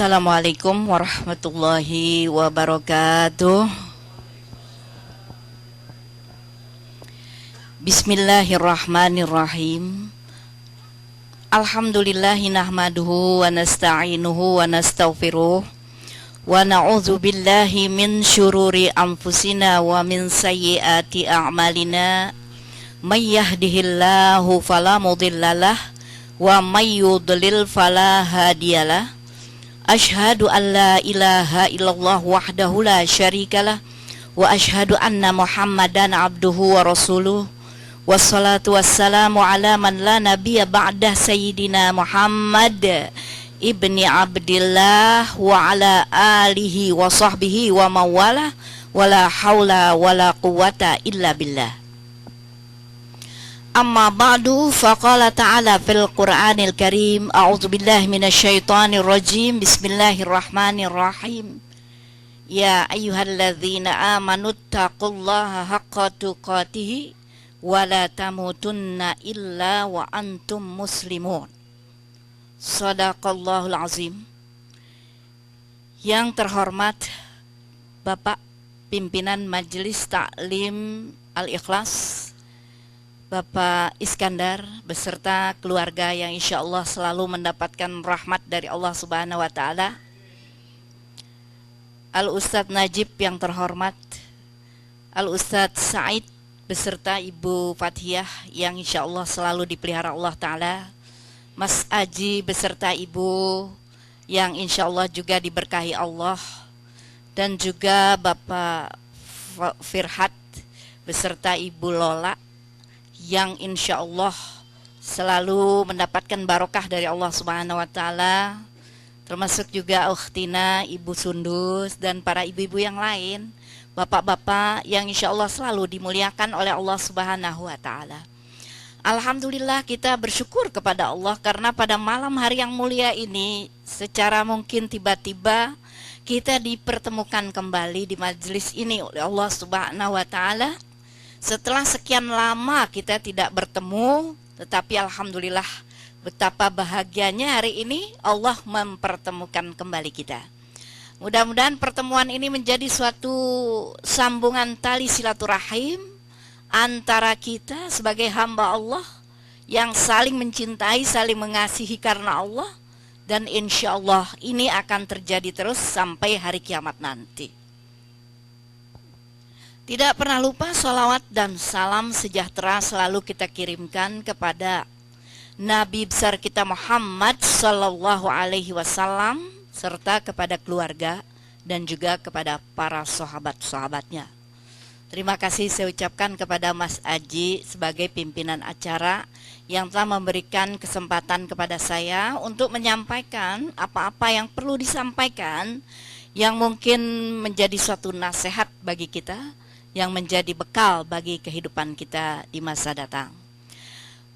Assalamualaikum warahmatullahi wabarakatuh. Bismillahirrahmanirrahim. Alhamdulillahi nahmaduhu wa nasta'inuhu wa nastaghfiruh wa na'udzu billahi min syururi anfusina wa min sayyiati a'malina. May yahdihillahu fala mudhillalah wa may yudlil fala hadiyalah. Ashhadu an la ilaha illallah wahdahu la syarikalah wa ashhadu anna Muhammadan abduhu wa rasuluh. Wassalatu wassalamu ala man la nabiyya ba'dah sayyidina Muhammad ibni Abdillah wa ala alihi wa sahbihi wa mawala wala haula wala quwata illa billah. Amma ba'du, faqala ta'ala fil Qur'anil Karim, a'udzu billahi minasyaitonir rajim, bismillahirrahmanirrahim. Ya ayyuhalladzina amanu taqullaha haqqa tuqatih wa la tamutunna illa wa antum muslimun. Shadaqallahul azim. Yang terhormat Bapak Pimpinan Majelis Taklim Al-Ikhlas, Bapak Iskandar beserta keluarga yang insya Allah selalu mendapatkan rahmat dari Allah Subhanahu wa Ta'ala, Al-Ustadz Najib yang terhormat, Al-Ustadz Said beserta Ibu Fathiyah yang insya Allah selalu dipelihara Allah Ta'ala, Mas Aji beserta Ibu yang insya Allah juga diberkahi Allah, dan juga Bapak Firhat beserta Ibu Lola yang insya Allah selalu mendapatkan barokah dari Allah Subhanahu wa Ta'ala, termasuk juga Ukhtina, Ibu Sundus, dan para ibu-ibu yang lain, bapak-bapak yang insya Allah selalu dimuliakan oleh Allah Subhanahu wa Ta'ala. Alhamdulillah, kita bersyukur kepada Allah karena pada malam hari yang mulia ini secara mungkin tiba-tiba kita dipertemukan kembali di majelis ini oleh Allah Subhanahu wa Ta'ala. Setelah sekian lama kita tidak bertemu, tetapi alhamdulillah betapa bahagianya hari ini Allah mempertemukan kembali kita. Mudah-mudahan pertemuan ini menjadi suatu sambungan tali silaturahim antara kita sebagai hamba Allah yang saling mencintai, saling mengasihi karena Allah, dan insya Allah ini akan terjadi terus sampai hari kiamat nanti. Tidak pernah lupa salawat dan salam sejahtera selalu kita kirimkan kepada Nabi besar kita Muhammad Sallallahu Alaihi Wasallam, serta kepada keluarga dan juga kepada para sahabat-sahabatnya. Terima kasih saya ucapkan kepada Mas Aji sebagai pimpinan acara yang telah memberikan kesempatan kepada saya untuk menyampaikan apa-apa yang perlu disampaikan, yang mungkin menjadi suatu nasihat bagi kita, yang menjadi bekal bagi kehidupan kita di masa datang.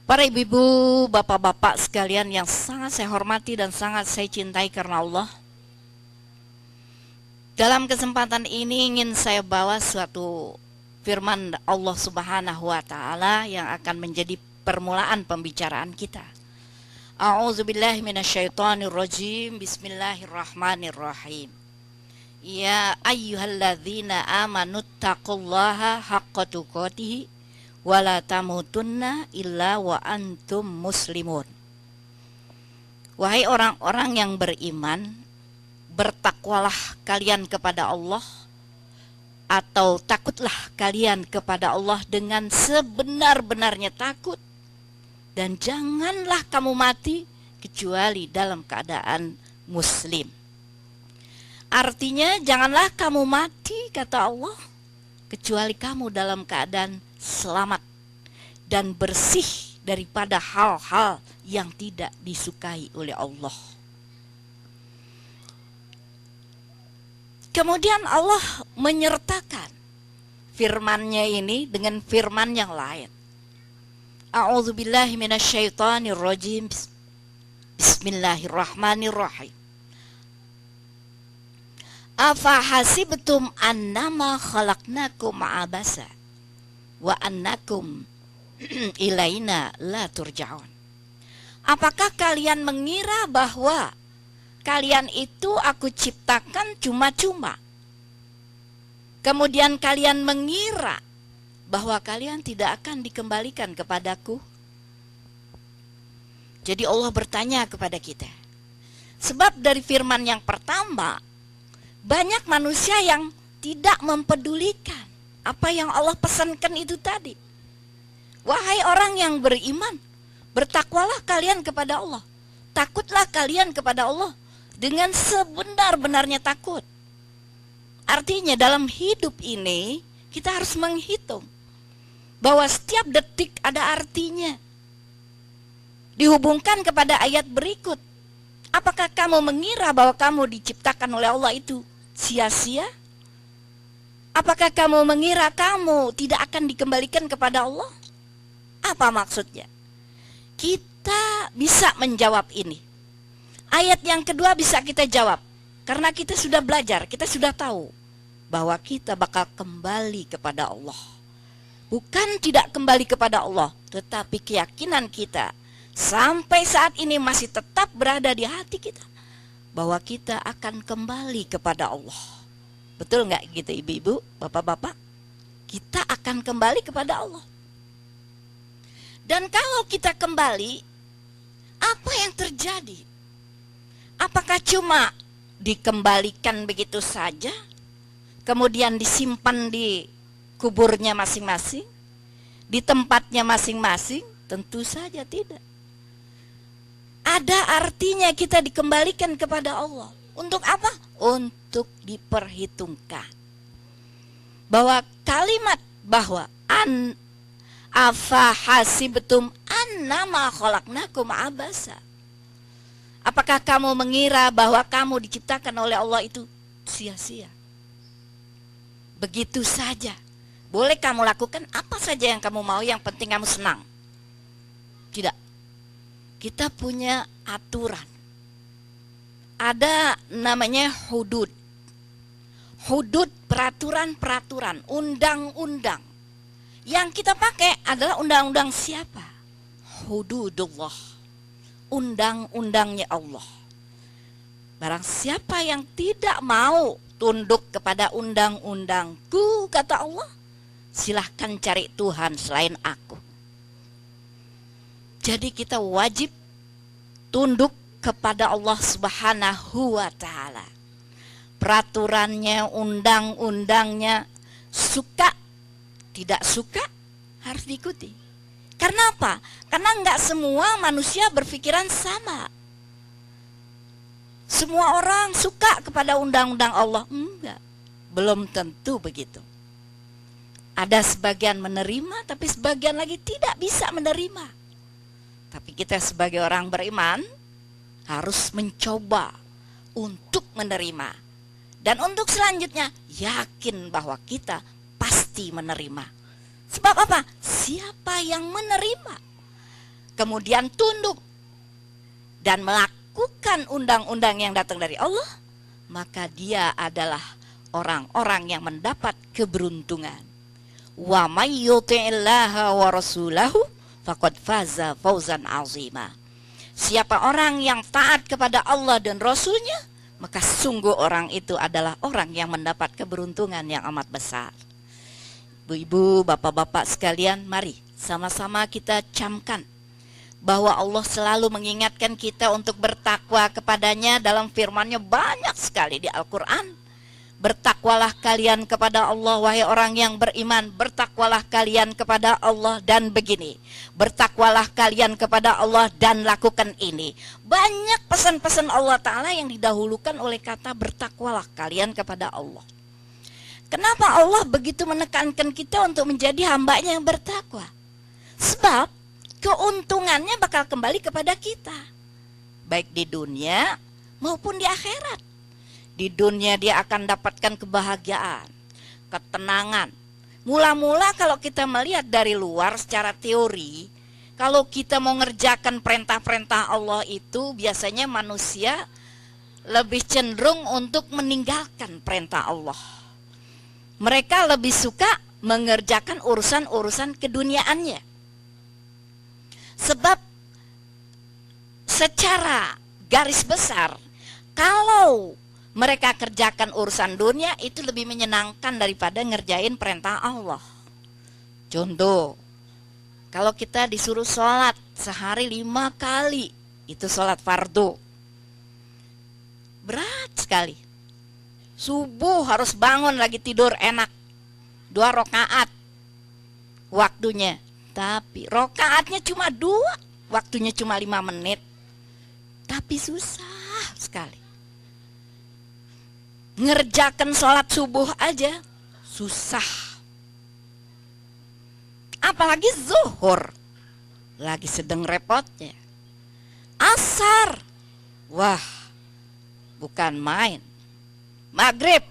Para ibu-ibu, bapak-bapak sekalian yang sangat saya hormati dan sangat saya cintai karena Allah, dalam kesempatan ini ingin saya bawa suatu firman Allah Subhanahu wa Ta'ala yang akan menjadi permulaan pembicaraan kita. A'udzubillahi minasyaitonirrajim. Bismillahirrahmanirrahim. Ya ayyuhalladzina amanu taqullaha haqqa tuqatih wa la tamutunna illa wa antum muslimun. Wahai orang-orang yang beriman, bertakwalah kalian kepada Allah, atau takutlah kalian kepada Allah dengan sebenar-benarnya takut, dan janganlah kamu mati kecuali dalam keadaan muslim. Artinya janganlah kamu mati, kata Allah, kecuali kamu dalam keadaan selamat dan bersih daripada hal-hal yang tidak disukai oleh Allah. Kemudian Allah menyertakan firman-Nya ini dengan firman yang lain. A'udzubillahi minasyaitonirrajim. Bismillahirrahmanirrahim. Afa hasibtum annama khalaqnakum abasa wa annakum ilaina la turja'un. Apakah kalian mengira bahwa kalian itu aku ciptakan cuma-cuma. Kemudian kalian mengira bahwa kalian tidak akan dikembalikan kepadaku. Jadi Allah bertanya kepada kita. Sebab dari firman yang pertama, banyak manusia yang tidak mempedulikan apa yang Allah pesankan itu tadi. Wahai orang yang beriman, bertakwalah kalian kepada Allah. Takutlah kalian kepada Allah dengan sebenar-benarnya takut. Artinya dalam hidup ini kita harus menghitung bahwa setiap detik ada artinya. Dihubungkan kepada ayat berikut. Apakah kamu mengira bahwa kamu diciptakan oleh Allah itu sia-sia? Apakah kamu mengira kamu tidak akan dikembalikan kepada Allah? Apa maksudnya? Kita bisa menjawab ini. Ayat yang kedua bisa kita jawab. Karena kita sudah belajar, kita sudah tahu bahwa kita bakal kembali kepada Allah. Bukan tidak kembali kepada Allah, tetapi keyakinan kita sampai saat ini masih tetap berada di hati kita bahwa kita akan kembali kepada Allah. Betul nggak gitu ibu-ibu, bapak-bapak? Kita akan kembali kepada Allah. Dan kalau kita kembali, apa yang terjadi? Apakah cuma dikembalikan begitu saja, kemudian disimpan di kuburnya masing-masing, di tempatnya masing-masing? Tentu saja tidak. Ada artinya kita dikembalikan kepada Allah. Untuk apa? Untuk diperhitungkan. Bahwa kalimat bahwa afa hasibtum annama khalaqnakum abasa. Apakah kamu mengira bahwa kamu diciptakan oleh Allah itu sia-sia? Begitu saja. Boleh kamu lakukan apa saja yang kamu mau, yang penting kamu senang. Tidak. Kita punya aturan. Ada namanya hudud. Hudud, peraturan-peraturan, undang-undang. Yang kita pakai adalah undang-undang siapa? Hududullah. Undang-undangnya Allah. Barang siapa yang tidak mau tunduk kepada undang-undangku, kata Allah, silahkan cari Tuhan selain aku. Jadi kita wajib tunduk kepada Allah Subhanahu wa ta'ala. Peraturannya, undang-undangnya, suka, tidak suka, harus diikuti. Karena apa? Karena enggak semua manusia berpikiran sama. Semua orang suka kepada undang-undang Allah. Enggak, belum tentu begitu. Ada sebagian menerima, tapi sebagian lagi tidak bisa menerima. Tapi kita sebagai orang beriman harus mencoba untuk menerima. Dan untuk selanjutnya yakin bahwa kita pasti menerima. Sebab apa? Siapa yang menerima kemudian tunduk dan melakukan undang-undang yang datang dari Allah, maka dia adalah orang-orang yang mendapat keberuntungan. Wa may yuti'illaha wa rasulahu faqad faza fawzan azima. Siapa orang yang taat kepada Allah dan Rasulnya, maka sungguh orang itu adalah orang yang mendapat keberuntungan yang amat besar. Ibu-ibu, bapak-bapak sekalian, mari sama-sama kita camkan bahwa Allah selalu mengingatkan kita untuk bertakwa kepadanya. Dalam firman-Nya banyak sekali di Al-Quran. Bertakwalah kalian kepada Allah, wahai orang yang beriman. Bertakwalah kalian kepada Allah dan begini. Bertakwalah kalian kepada Allah dan lakukan ini. Banyak pesan-pesan Allah Ta'ala yang didahulukan oleh kata bertakwalah kalian kepada Allah. Kenapa Allah begitu menekankan kita untuk menjadi hamba-Nya yang bertakwa? Sebab keuntungannya bakal kembali kepada kita. Baik di dunia maupun di akhirat. Di dunia dia akan dapatkan kebahagiaan, ketenangan. Mula-mula kalau kita melihat dari luar secara teori, kalau kita mau ngerjakan perintah-perintah Allah itu, biasanya manusia lebih cenderung untuk meninggalkan perintah Allah. Mereka lebih suka mengerjakan urusan-urusan keduniaannya. Sebab secara garis besar, Kalau mereka kerjakan urusan dunia itu lebih menyenangkan daripada ngerjain perintah Allah. Contoh, kalau kita disuruh sholat sehari 5 kali, itu sholat fardu, berat sekali. Subuh harus bangun lagi tidur enak, 2 rakaat waktunya, tapi rakaatnya cuma 2, waktunya cuma 5 menit, tapi susah sekali. Ngerjakan sholat subuh aja susah, apalagi zuhur, lagi sedang repotnya. Asar, wah bukan main. Maghrib,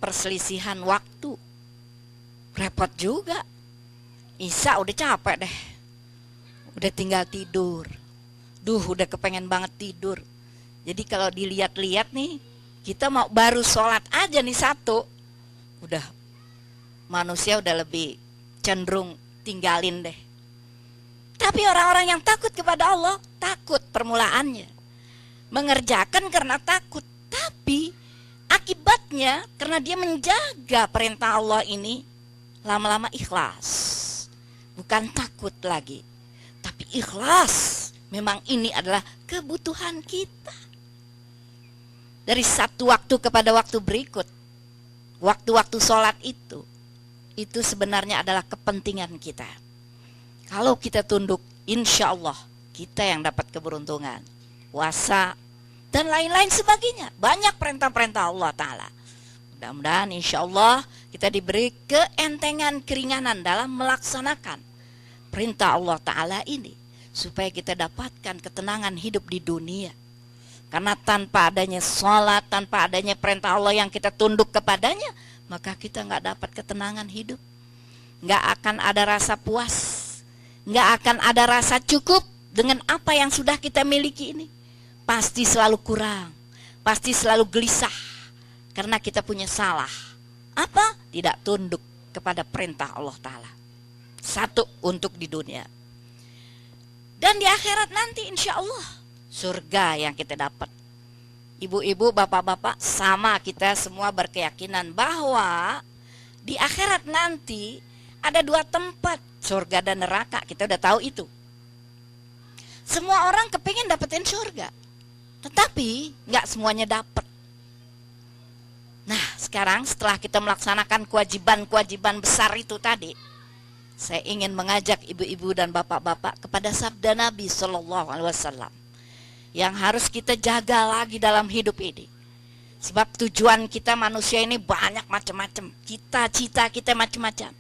perselisihan waktu, repot juga. Isya udah capek deh, udah tinggal tidur. Udah kepengen banget tidur. Jadi kalau dilihat-lihat nih, kita mau baru sholat aja nih 1, udah manusia udah lebih cenderung tinggalin deh. Tapi orang-orang yang takut kepada Allah, takut permulaannya, mengerjakan karena takut, tapi akibatnya karena dia menjaga perintah Allah ini, lama-lama ikhlas. Bukan takut lagi, tapi ikhlas. Memang ini adalah kebutuhan kita. Dari satu waktu kepada waktu berikut, waktu-waktu sholat itu sebenarnya adalah kepentingan kita. Kalau kita tunduk, insya Allah kita yang dapat keberuntungan. Puasa dan lain-lain sebagainya, banyak perintah-perintah Allah Ta'ala. Mudah-mudahan insya Allah kita diberi keentengan, keringanan dalam melaksanakan perintah Allah Ta'ala ini, supaya kita dapatkan ketenangan hidup di dunia. Karena tanpa adanya sholat, tanpa adanya perintah Allah yang kita tunduk kepadanya, maka kita nggak dapat ketenangan hidup. Nggak akan ada rasa puas, nggak akan ada rasa cukup dengan apa yang sudah kita miliki ini. Pasti selalu kurang, pasti selalu gelisah, karena kita punya salah. Apa? Tidak tunduk kepada perintah Allah Ta'ala. 1 untuk di dunia. Dan di akhirat nanti insya Allah surga yang kita dapat. Ibu-ibu, bapak-bapak, sama kita semua berkeyakinan bahwa di akhirat nanti ada 2 tempat, surga dan neraka. Kita udah tahu itu. Semua orang kepingin dapetin surga, tetapi nggak semuanya dapat. Nah, sekarang setelah kita melaksanakan kewajiban-kewajiban besar itu tadi, saya ingin mengajak ibu-ibu dan bapak-bapak kepada sabda Nabi Shallallahu Alaihi Wasallam yang harus kita jaga lagi dalam hidup ini. Sebab tujuan kita manusia ini banyak macam-macam, cita-cita kita macam-macam,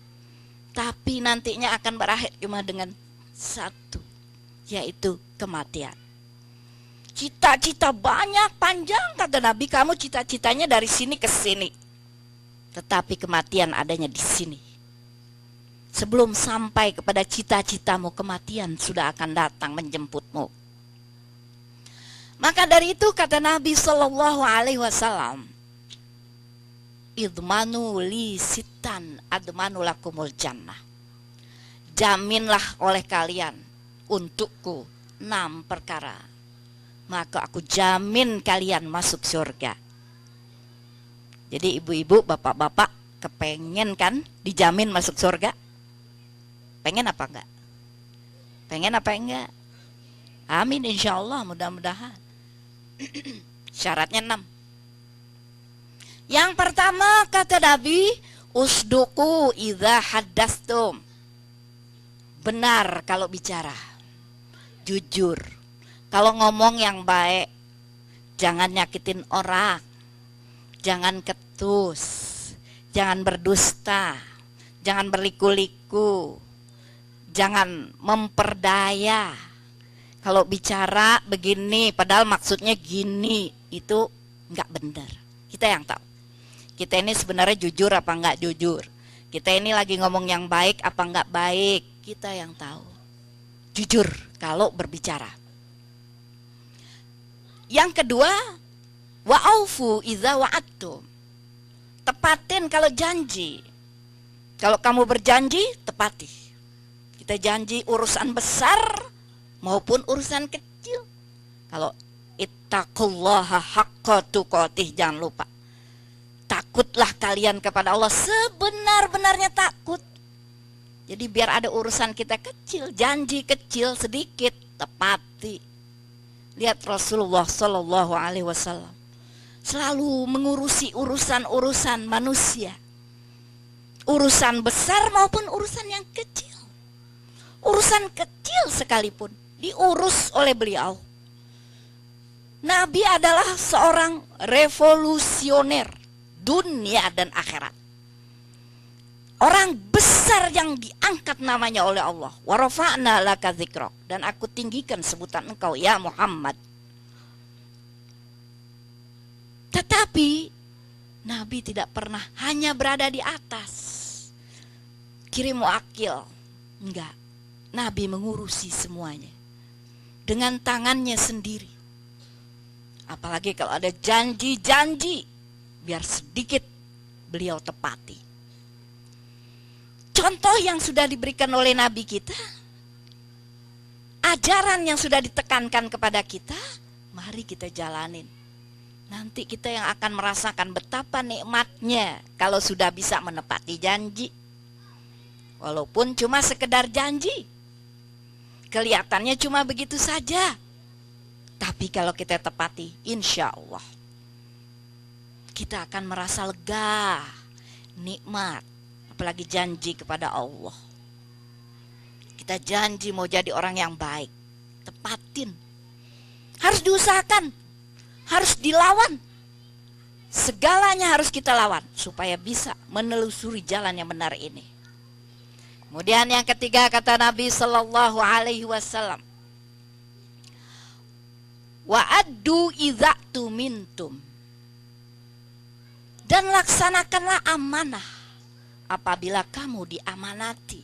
tapi nantinya akan berakhir cuma dengan 1, yaitu kematian. Cita-cita banyak, panjang, kata Nabi, kamu cita-citanya dari sini ke sini, tetapi kematian adanya di sini. Sebelum sampai kepada cita-citamu, kematian sudah akan datang menjemputmu. Maka dari itu kata Nabi Sallallahu Alaihi Wasallam, idmanu li sitan admanu lakumul jannah. Jaminlah oleh kalian untukku 6 perkara, maka aku jamin kalian masuk surga. Jadi ibu-ibu, bapak-bapak, kepengen kan dijamin masuk surga? Pengen apa enggak? Pengen apa enggak? Amin, insya Allah, mudah-mudahan. Syaratnya 6. Yang pertama kata Nabi, usduku idza haddastum. Benar kalau bicara, jujur. Kalau ngomong yang baik, jangan nyakitin orang, jangan ketus, jangan berdusta, jangan berliku-liku, jangan memperdaya. Kalau bicara begini padahal maksudnya gini, itu nggak benar. Kita yang tahu. Kita ini sebenarnya jujur apa nggak jujur. Kita ini lagi ngomong yang baik apa nggak baik. Kita yang tahu. Jujur kalau berbicara. Yang kedua, wa'aufu idza wa'adtum. Tepatin kalau janji. Kalau kamu berjanji, tepati. Kita janji urusan besar maupun urusan kecil. Kalau Ittaqullaha haqqa tuqatih, jangan lupa. Takutlah kalian kepada Allah sebenar-benarnya takut. Jadi biar ada urusan kita kecil, janji kecil sedikit tepati. Lihat Rasulullah Shallallahu Alaihi Wasallam selalu mengurusi urusan-urusan manusia, urusan besar maupun urusan yang kecil. Urusan kecil sekalipun diurus oleh beliau. Nabi adalah seorang revolusioner dunia dan akhirat. Orang besar yang diangkat namanya oleh Allah. Wa rafa'na laka dzikrak, dan aku tinggikan sebutan engkau ya Muhammad. Tetapi Nabi tidak pernah hanya berada di atas kirim wakil. Enggak. Nabi mengurusi semuanya dengan tangannya sendiri. Apalagi kalau ada janji-janji, biar sedikit beliau tepati. Contoh yang sudah diberikan oleh Nabi kita, ajaran yang sudah ditekankan kepada kita, mari kita jalanin. Nanti kita yang akan merasakan betapa nikmatnya kalau sudah bisa menepati janji. Walaupun cuma sekedar janji, kelihatannya cuma begitu saja. Tapi kalau kita tepati, insya Allah kita akan merasa lega, nikmat. Apalagi janji kepada Allah. Kita janji mau jadi orang yang baik, tepatin. Harus diusahakan, harus dilawan. Segalanya harus kita lawan supaya bisa menelusuri jalan yang benar ini. Kemudian yang ketiga kata Nabi Sallallahu Alaihi Wasallam, wa addu idza tumintum, dan laksanakanlah amanah apabila kamu diamanati.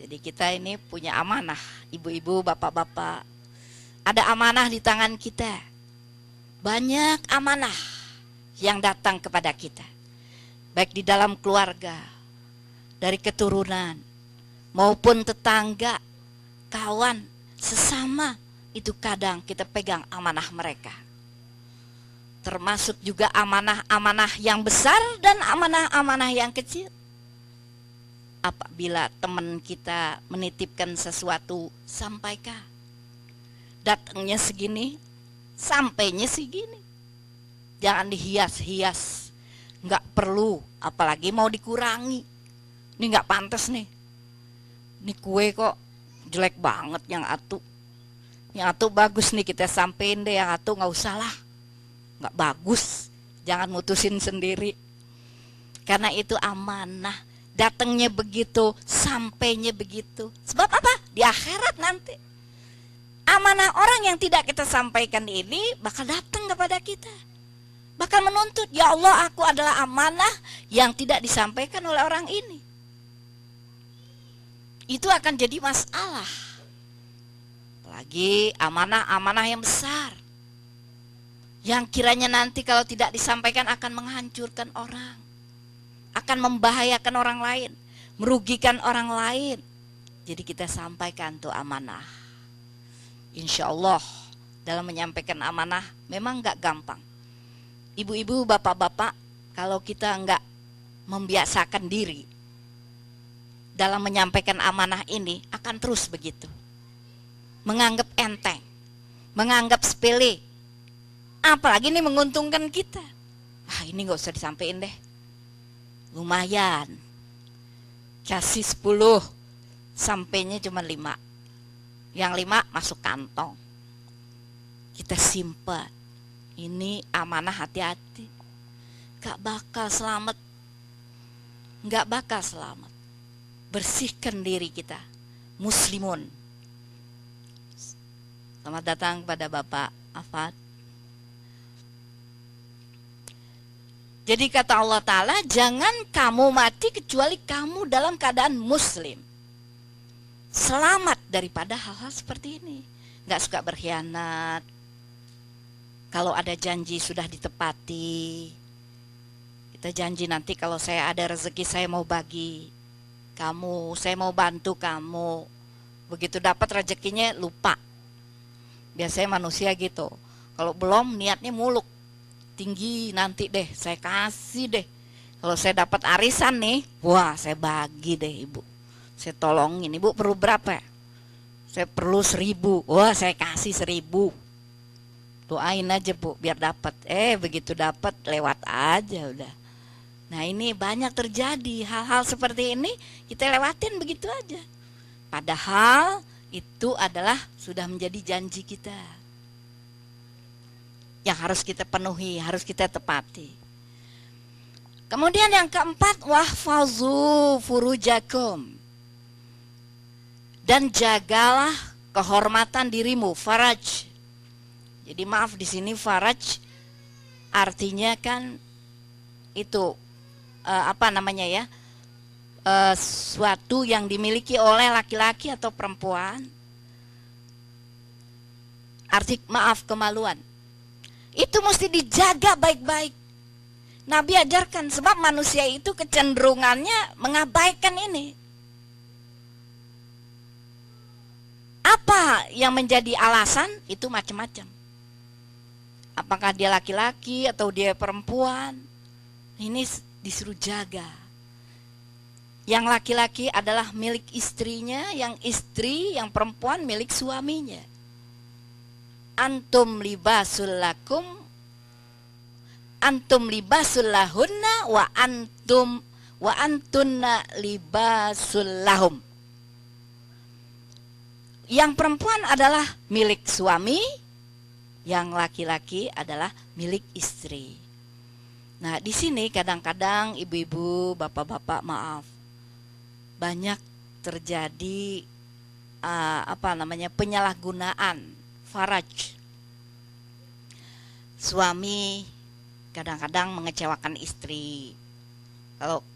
Jadi kita ini punya amanah, ibu-ibu, bapak-bapak. Ada amanah di tangan kita. Banyak amanah yang datang kepada kita. Baik di dalam keluarga, dari keturunan, maupun tetangga, kawan, sesama. Itu kadang kita pegang amanah mereka. Termasuk juga amanah-amanah yang besar dan amanah-amanah yang kecil. Apabila teman kita menitipkan sesuatu, sampaikan. Datangnya segini, sampainya segini. Jangan dihias-hias. Nggak perlu, apalagi mau dikurangi. Ini nggak pantas nih. Ini kue kok jelek banget yang atu. Yang atu bagus nih, kita sampein deh, yang atu nggak usah lah. Nggak bagus, jangan mutusin sendiri. Karena itu amanah, datangnya begitu, sampainya begitu. Sebab apa? Di akhirat nanti amanah orang yang tidak kita sampaikan ini bakal datang kepada kita, bakal menuntut, ya Allah, aku adalah amanah yang tidak disampaikan oleh orang ini. Itu akan jadi masalah. Apalagi amanah-amanah yang besar, yang kiranya nanti kalau tidak disampaikan akan menghancurkan orang, akan membahayakan orang lain, merugikan orang lain. Jadi kita sampaikan tuh amanah. Insya Allah dalam menyampaikan amanah memang gak gampang. Ibu-ibu, bapak-bapak, kalau kita gak membiasakan diri dalam menyampaikan amanah ini, akan terus begitu. Menganggap enteng, menganggap sepele. Apalagi ini menguntungkan kita. Ini gak usah disampaikan deh. Lumayan. Kasih 10, sampainya cuma 5. Yang 5 masuk kantong. Kita simpan. Ini amanah, hati-hati. Gak bakal selamat. Gak bakal selamat. Bersihkan diri kita. Muslimun. Selamat datang pada Bapak Afad. Jadi kata Allah Ta'ala, jangan kamu mati kecuali kamu dalam keadaan muslim. Selamat daripada hal-hal seperti ini. Gak suka berkhianat. Kalau ada janji sudah ditepati. Kita janji nanti kalau saya ada rezeki saya mau bagi kamu, saya mau bantu kamu. Begitu dapat rezekinya lupa. Biasanya manusia gitu. Kalau belum niatnya muluk, tinggi, nanti deh saya kasih deh. Kalau saya dapat arisan nih, wah saya bagi deh ibu. Saya tolongin, ibu perlu berapa? Saya perlu 1.000, wah saya kasih 1.000. Doain aja bu, biar dapat. Begitu dapat lewat aja udah. Nah ini banyak terjadi hal-hal seperti ini, kita lewatin begitu aja. Padahal itu adalah sudah menjadi janji kita yang harus kita penuhi, harus kita tepati. Kemudian yang keempat, wahfazu furujakum, dan jagalah kehormatan dirimu, faraj. Jadi maaf di sini faraj artinya kan itu suatu yang dimiliki oleh laki-laki atau perempuan. Arti maaf, kemaluan. Itu mesti dijaga baik-baik. Nabi ajarkan, sebab manusia itu kecenderungannya mengabaikan ini. Apa yang menjadi alasan? Itu macam-macam. Apakah dia laki-laki atau dia perempuan? Ini disuruh jaga. Yang laki-laki adalah milik istrinya, yang istri, yang perempuan milik suaminya. Antum libasul lakum, antum libasul lahunna, wa antunna libasul lahum. Yang perempuan adalah milik suami, yang laki-laki adalah milik istri. Nah, di sini kadang-kadang ibu-ibu, bapak-bapak, maaf, banyak terjadi penyalahgunaan faraj. Suami kadang-kadang mengecewakan istri.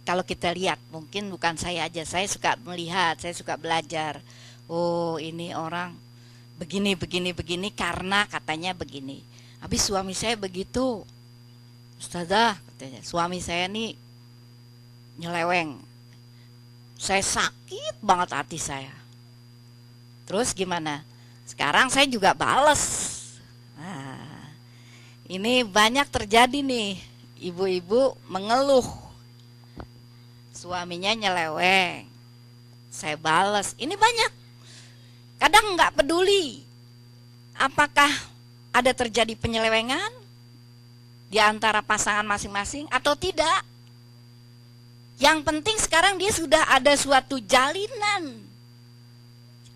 Kalau kita lihat, mungkin bukan saya aja, saya suka melihat, saya suka belajar. Oh, ini orang begini karena katanya begini. Habis suami saya begitu. Ustazah, katanya, suami saya nih nyeleweng. Saya sakit banget hati saya. Terus gimana? Sekarang saya juga bales. Nah, ini banyak terjadi nih, ibu-ibu mengeluh suaminya nyeleweng, saya bales. Ini banyak. Kadang nggak peduli apakah ada terjadi penyelewengan di antara pasangan masing-masing atau tidak. Yang penting sekarang dia sudah ada suatu jalinan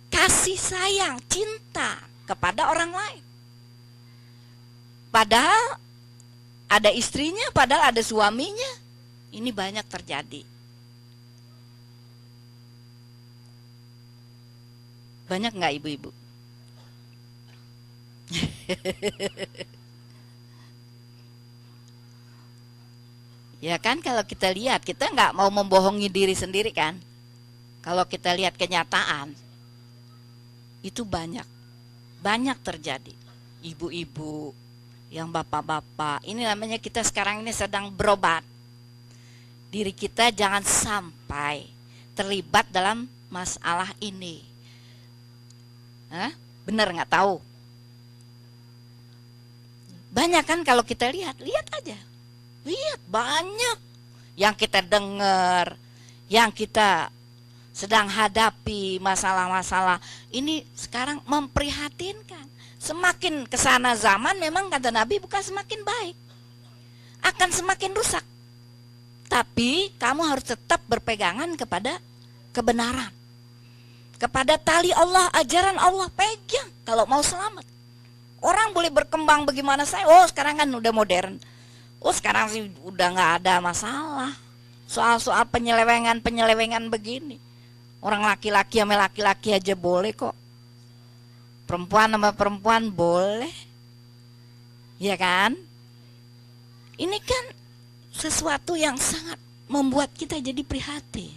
kasih sayang, cinta kepada orang lain. Padahal ada istrinya, padahal ada suaminya. Ini banyak terjadi. Banyak nggak ibu-ibu? Ya kan, kalau kita lihat, kita nggak mau membohongi diri sendiri kan. Kalau kita lihat kenyataan, itu banyak terjadi. Ibu-ibu, yang bapak-bapak, ini namanya kita sekarang ini sedang berobat. Diri kita jangan sampai terlibat dalam masalah ini. Bener nggak tahu? Banyak kan kalau kita lihat aja. Lihat banyak yang kita dengar, yang kita sedang hadapi masalah-masalah. Ini sekarang memprihatinkan. Semakin kesana zaman memang kata Nabi bukan semakin baik, akan semakin rusak. Tapi kamu harus tetap berpegangan kepada kebenaran, kepada tali Allah, ajaran Allah, pegang kalau mau selamat. Orang boleh berkembang bagaimana saya. Oh sekarang kan udah modern. Oh sekarang sih udah nggak ada masalah soal penyelewengan begini. Orang laki-laki sama laki-laki aja boleh kok. Perempuan sama perempuan boleh. Ya kan? Ini kan sesuatu yang sangat membuat kita jadi prihatin.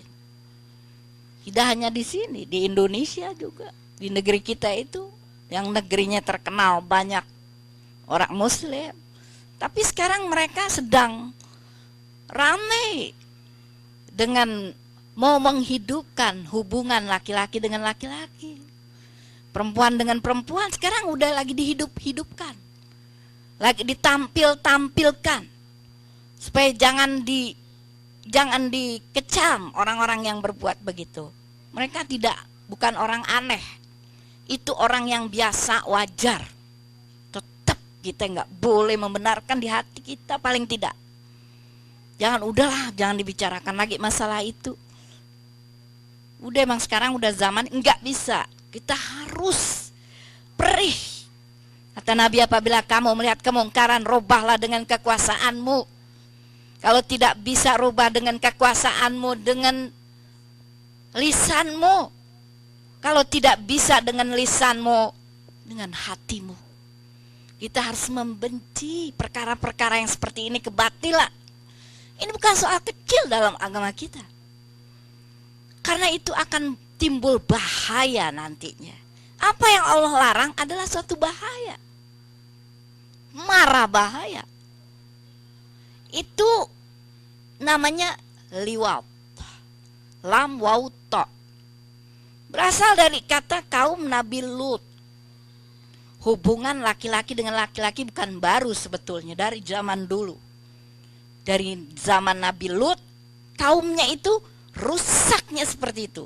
Tidak hanya di sini, di Indonesia juga. Di negeri kita itu, yang negerinya terkenal banyak orang Muslim. Tapi sekarang mereka sedang ramai dengan mau menghidupkan hubungan laki-laki dengan laki-laki. Perempuan dengan perempuan sekarang udah lagi dihidup-hidupkan, lagi ditampil-tampilkan, supaya jangan dikecam orang-orang yang berbuat begitu. Mereka bukan orang aneh, itu orang yang biasa, wajar. Tetap kita nggak boleh membenarkan di hati kita, paling tidak. Jangan dibicarakan lagi masalah itu. Udah, emang sekarang udah zaman, nggak bisa. Kita harus perih. Kata Nabi, apabila kamu melihat kemungkaran, rubahlah dengan kekuasaanmu. Kalau tidak bisa rubah dengan kekuasaanmu, dengan lisanmu. Kalau tidak bisa dengan lisanmu, dengan hatimu. Kita harus membenci perkara-perkara yang seperti ini, kebatilan. Ini bukan soal kecil dalam agama kita. Karena itu akan timbul bahaya nantinya. Apa yang Allah larang adalah suatu bahaya. Mara bahaya. Itu namanya liwat. Lam wauta. Berasal dari kata kaum Nabi Lut. Hubungan laki-laki dengan laki-laki bukan baru sebetulnya, dari zaman dulu. Dari zaman Nabi Lut, kaumnya itu rusaknya seperti itu.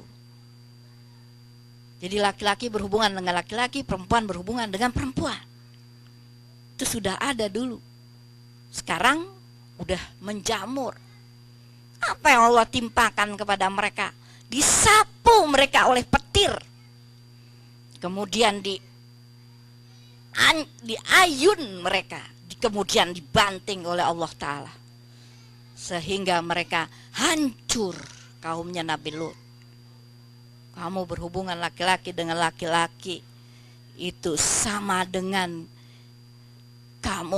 Jadi laki-laki berhubungan dengan laki-laki, perempuan berhubungan dengan perempuan. Itu sudah ada dulu. Sekarang udah menjamur. Apa yang Allah timpakan kepada mereka? Disapu mereka oleh petir. Kemudian diayun mereka. Kemudian dibanting oleh Allah Ta'ala. Sehingga mereka hancur, kaumnya Nabi Lut. Kamu berhubungan laki-laki dengan laki-laki, itu sama dengan kamu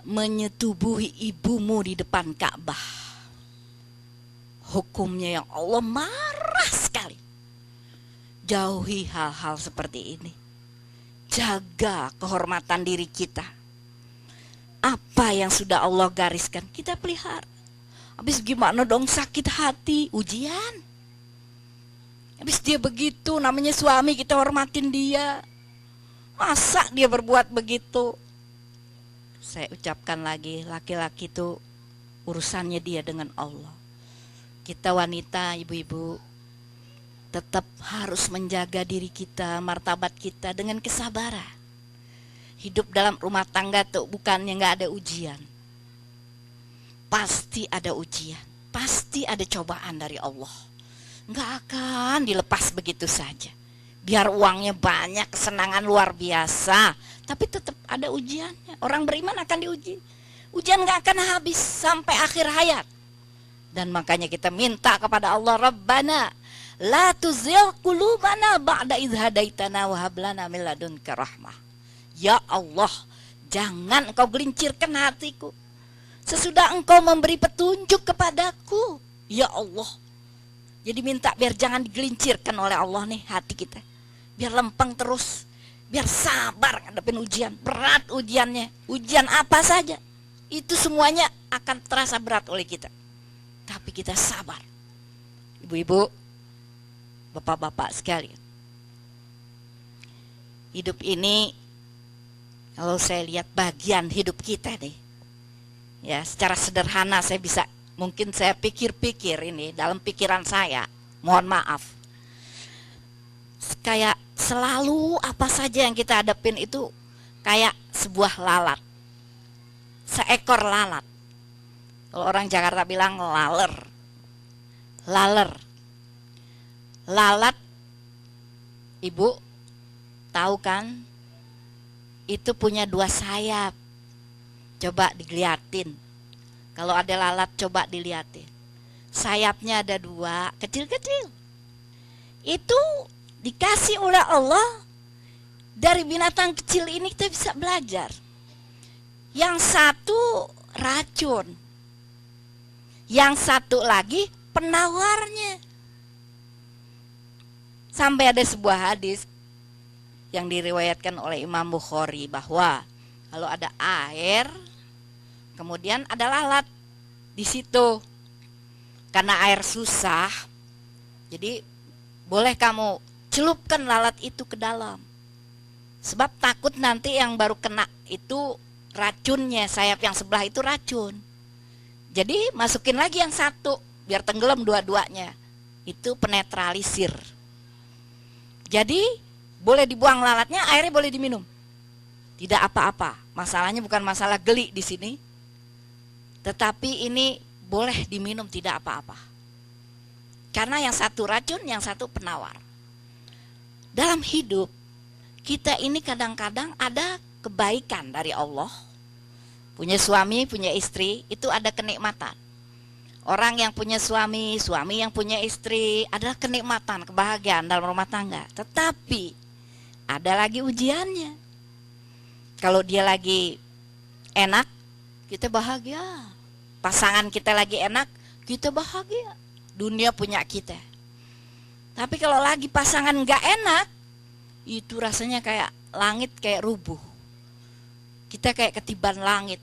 menyetubuhi ibumu di depan Ka'bah. Hukumnya yang Allah marah sekali. Jauhi hal-hal seperti ini. Jaga kehormatan diri kita. Apa yang sudah Allah gariskan, kita pelihara. Habis gimana dong, sakit hati, ujian. Habis dia begitu, namanya suami, kita hormatin dia. Masa dia berbuat begitu? Saya ucapkan lagi, laki-laki itu urusannya dia dengan Allah. Kita wanita, ibu-ibu, tetap harus menjaga diri kita, martabat kita dengan kesabaran. Hidup dalam rumah tangga tuh bukannya nggak ada ujian. Pasti ada ujian, pasti ada cobaan dari Allah. Nggak akan dilepas begitu saja. Biar uangnya banyak, kesenangan luar biasa, tapi tetap ada ujiannya. Orang beriman akan diuji. Ujian nggak akan habis sampai akhir hayat. Dan makanya kita minta kepada Allah, Rabbana la tuzigh qulubana ba'da idh hadaitana wa hab lana min ladunka rahmah. Ya Allah, jangan engkau gelincirkan hatiku sesudah engkau memberi petunjuk kepadaku. Ya Allah. Jadi minta biar jangan digelincirkan oleh Allah nih hati kita. Biar lempeng terus. Biar sabar ngadepin ujian. Berat ujiannya. Ujian apa saja. Itu semuanya akan terasa berat oleh kita. Tapi kita sabar. Ibu-ibu, bapak-bapak sekalian. Hidup ini, kalau saya lihat bagian hidup kita nih, ya secara sederhana mungkin saya pikir-pikir ini dalam pikiran saya, mohon maaf, kayak selalu apa saja yang kita hadapin itu kayak sebuah lalat, seekor lalat. Kalau orang Jakarta bilang laler, lalat, ibu tahu kan? Itu punya 2 sayap. Coba dilihatin. Kalau ada lalat coba dilihatin. Sayapnya ada 2, kecil-kecil. Itu dikasih oleh Allah. Dari binatang kecil ini kita bisa belajar. Yang satu racun. Yang satu lagi penawarnya. Sampai ada sebuah hadis yang diriwayatkan oleh Imam Bukhari bahwa kalau ada air, kemudian ada lalat di situ. Karena air susah, jadi boleh kamu celupkan lalat itu ke dalam. Sebab takut nanti yang baru kena itu racunnya, sayap yang sebelah itu racun. Jadi masukin lagi yang satu, biar tenggelam dua-duanya. Itu penetralisir. Jadi boleh dibuang lalatnya, airnya boleh diminum. Tidak apa-apa. Masalahnya bukan masalah geli di sini. Tetapi ini boleh diminum, tidak apa-apa. Karena yang satu racun, yang satu penawar. Dalam hidup, kita ini kadang-kadang ada kebaikan dari Allah. Punya suami, punya istri, itu ada kenikmatan. Orang yang punya suami, suami yang punya istri, adalah kenikmatan, kebahagiaan dalam rumah tangga. Tetapi, ada lagi ujiannya. Kalau dia lagi enak, kita bahagia. Pasangan kita lagi enak, kita bahagia. Dunia punya kita. Tapi kalau lagi pasangan gak enak, itu rasanya kayak langit kayak rubuh. Kita kayak ketiban langit.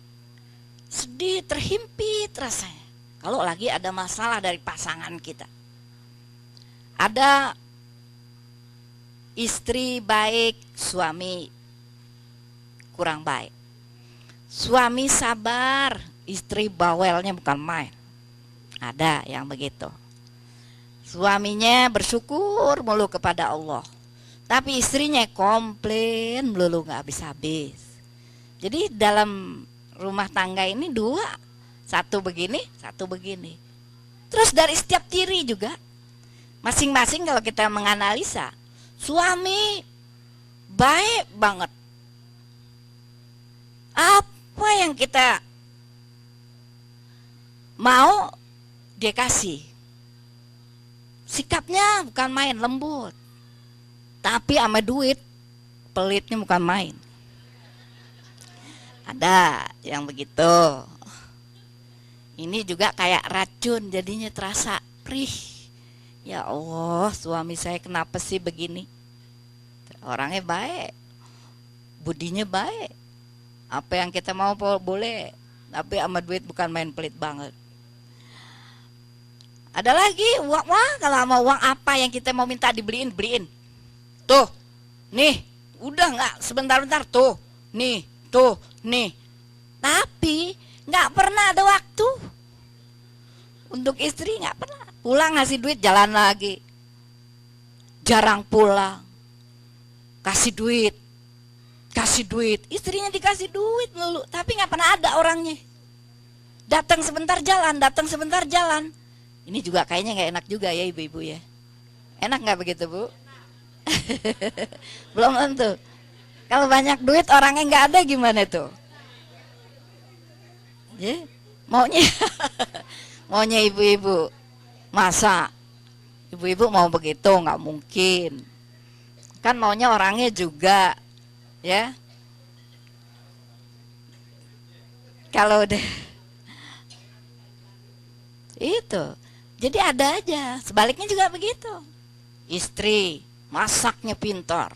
Sedih, terhimpit rasanya. Kalau lagi ada masalah dari pasangan kita. Ada istri baik, suami kurang baik. Suami sabar, istri bawelnya bukan main. Ada yang begitu. Suaminya bersyukur mulu kepada Allah. Tapi istrinya komplain melulu gak habis-habis. Jadi dalam rumah tangga ini dua. Satu begini, satu begini. Terus dari setiap diri juga. Masing-masing kalau kita menganalisa. Suami baik banget. Apa yang kita mau dia kasih. Sikapnya bukan main, lembut. Tapi sama duit pelitnya bukan main. Ada yang begitu. Ini juga kayak racun, jadinya terasa perih. Ya Allah, suami saya kenapa sih begini? Orangnya baik, budinya baik. Apa yang kita mau boleh, tapi sama duit bukan main, pelit banget. Ada lagi uang, kalau sama uang apa yang kita mau minta dibeliin, beliin. Tuh, nih, udah nggak sebentar-bentar tuh, nih, tuh, nih. Tapi nggak pernah ada waktu untuk istri, nggak pernah. Pulang ngasih duit, jalan lagi. Jarang pulang. Kasih duit. Istrinya dikasih duit melulu, tapi nggak pernah ada orangnya. Datang sebentar jalan. Ini juga kayaknya nggak enak juga ya ibu-ibu ya. Enak nggak begitu Bu? Belum tentu. Kalau banyak duit orangnya nggak ada gimana tuh? Ya, maunya ibu-ibu. Masa ibu-ibu mau begitu? Nggak mungkin. Kan maunya orangnya juga, ya. Kalau deh itu, jadi ada aja. Sebaliknya juga begitu. Istri masaknya pintar,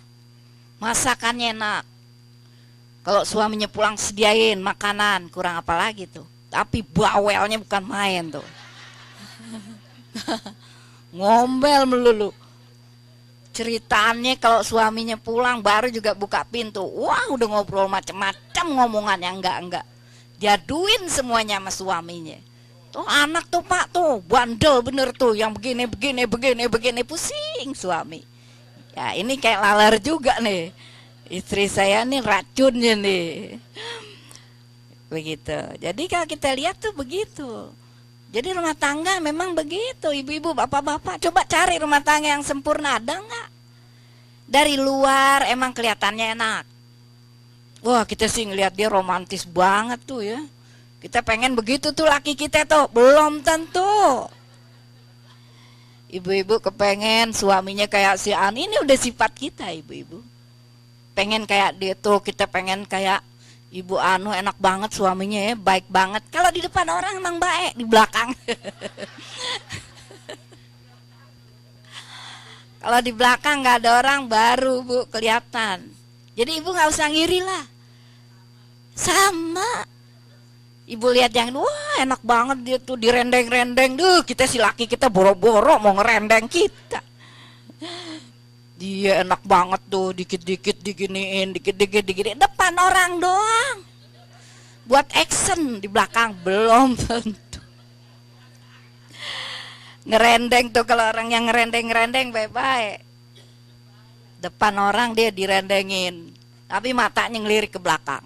masakannya enak. Kalau suaminya pulang sediain makanan, kurang apa lagi tuh. Tapi bawelnya bukan main tuh. Ngombel melulu. Ceritanya kalau suaminya pulang baru juga buka pintu. Wah, udah ngobrol macam-macam ngomongan yang enggak. Diaduin semuanya sama suaminya. Tuh anak tuh Pak tuh bandel bener tuh, yang begini pusing suami. Ya ini kayak laler juga nih. Istri saya nih racunnya nih. Begitu. Jadi kalau kita lihat tuh begitu. Jadi rumah tangga memang begitu, ibu-ibu, bapak-bapak. Coba cari rumah tangga yang sempurna, ada nggak? Dari luar emang kelihatannya enak. Wah, kita sih ngelihat dia romantis banget tuh ya. Kita pengen begitu tuh laki kita tuh. Belum tentu. Ibu-ibu kepengen suaminya kayak si Ani, ini udah sifat kita ibu-ibu. Pengen kayak dia tuh, kita pengen kayak Ibu Anu, enak banget suaminya ya, baik banget. Kalau di depan orang emang baik, di belakang. Kalau di belakang nggak ada orang baru Bu kelihatan. Jadi ibu nggak usah ngiri lah. Sama. Ibu lihat yang wah enak banget dia tuh direndeng-rendeng. Duh, kita si laki kita boro-boro mau ngerendeng kita. Dia enak banget tuh, dikit-dikit diginiin, dikit-dikit diginiin, depan orang doang. Buat action di belakang belum tentu. Ngerendeng tuh, kalau orang yang ngerendeng baik-baik. Depan orang dia direndengin, tapi matanya ngelirik ke belakang.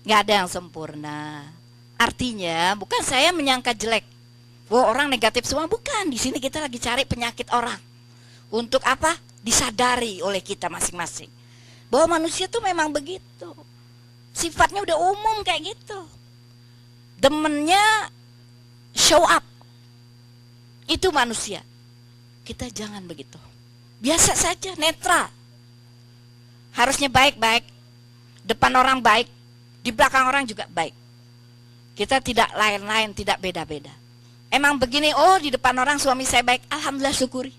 Nggak ada yang sempurna. Artinya bukan saya menyangka jelek, wah orang negatif semua, bukan. Di sini kita lagi cari penyakit orang. Untuk apa? Disadari oleh kita masing-masing bahwa manusia tuh memang begitu. Sifatnya udah umum kayak gitu. Demennya show up. Itu manusia. Kita jangan begitu. Biasa saja, netral. Harusnya baik-baik. Depan orang baik, di belakang orang juga baik. Kita tidak lain-lain, tidak beda-beda. Emang begini, oh di depan orang suami saya baik, alhamdulillah syukuri.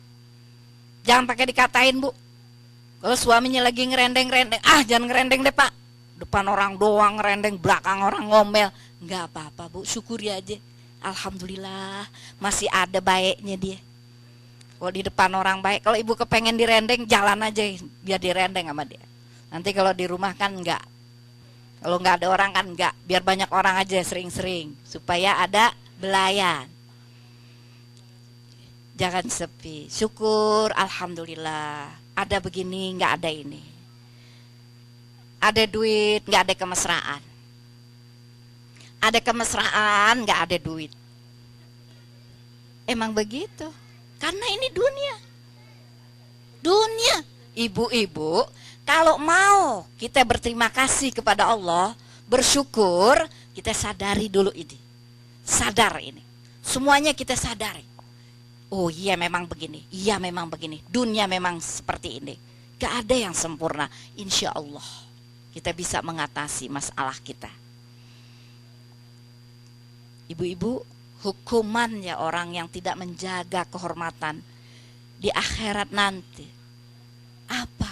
Jangan pakai dikatain, Bu. Kalau suaminya lagi ngerendeng-ngerendeng, jangan ngerendeng deh, Pak. Depan orang doang ngerendeng, belakang orang ngomel. Enggak apa-apa, Bu, syukuri aja. Alhamdulillah, masih ada baiknya dia. Kalau di depan orang baik, kalau ibu kepengen direndeng, jalan aja biar direndeng sama dia. Nanti kalau di rumah kan enggak. Kalau enggak ada orang kan enggak. Biar banyak orang aja sering-sering, supaya ada belayan. Jangan sepi, syukur, alhamdulillah. Ada begini, enggak ada ini. Ada duit, enggak ada kemesraan. Ada kemesraan, enggak ada duit. Emang begitu. Karena ini dunia. Dunia. Ibu-ibu, kalau mau kita berterima kasih kepada Allah, bersyukur, kita sadari dulu ini. Sadar ini. Semuanya kita sadari. Oh iya memang begini, iya memang begini. Dunia memang seperti ini. Gak ada yang sempurna. Insya Allah kita bisa mengatasi masalah kita. Ibu-ibu, hukumannya orang yang tidak menjaga kehormatan di akhirat nanti apa?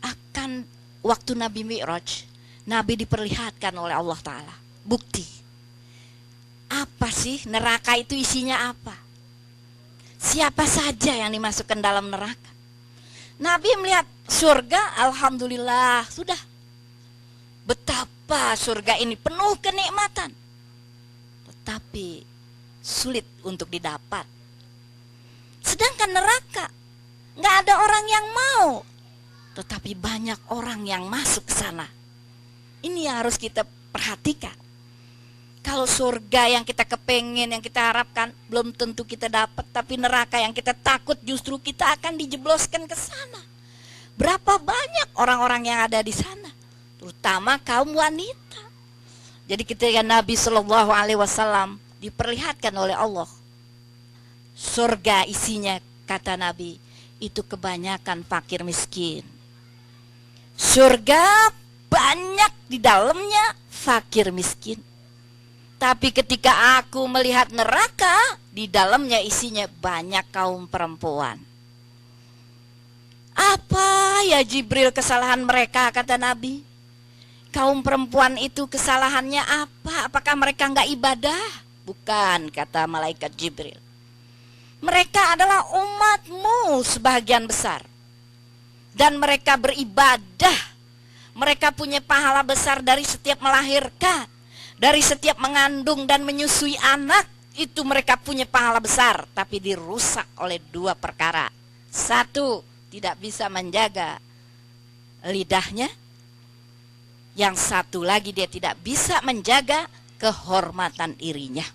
Akan waktu Nabi Mi'raj, Nabi diperlihatkan oleh Allah Ta'ala bukti. Apa sih neraka itu, isinya apa? Siapa saja yang dimasukkan dalam neraka? Nabi melihat surga, alhamdulillah, sudah. Betapa surga ini penuh kenikmatan. Tetapi sulit untuk didapat. Sedangkan neraka, nggak ada orang yang mau. Tetapi banyak orang yang masuk ke sana. Ini yang harus kita perhatikan. Kalau surga yang kita kepengen, yang kita harapkan, belum tentu kita dapat. Tapi neraka yang kita takut, justru kita akan dijebloskan ke sana. Berapa banyak orang-orang yang ada di sana, terutama kaum wanita. Jadi ketika Nabi Shallallahu Alaihi Wasallam diperlihatkan oleh Allah, surga isinya, kata Nabi, itu kebanyakan fakir miskin. Surga banyak di dalamnya fakir miskin. Tapi ketika aku melihat neraka, di dalamnya isinya banyak kaum perempuan. Apa ya Jibril kesalahan mereka, kata Nabi? Kaum perempuan itu kesalahannya apa? Apakah mereka enggak ibadah? Bukan, kata malaikat Jibril. Mereka adalah umatmu sebagian besar. Dan mereka beribadah. Mereka punya pahala besar dari setiap melahirkan. Dari setiap mengandung dan menyusui anak, itu mereka punya pahala besar. Tapi dirusak oleh dua perkara. Satu, tidak bisa menjaga lidahnya. Yang satu lagi, dia tidak bisa menjaga kehormatan dirinya.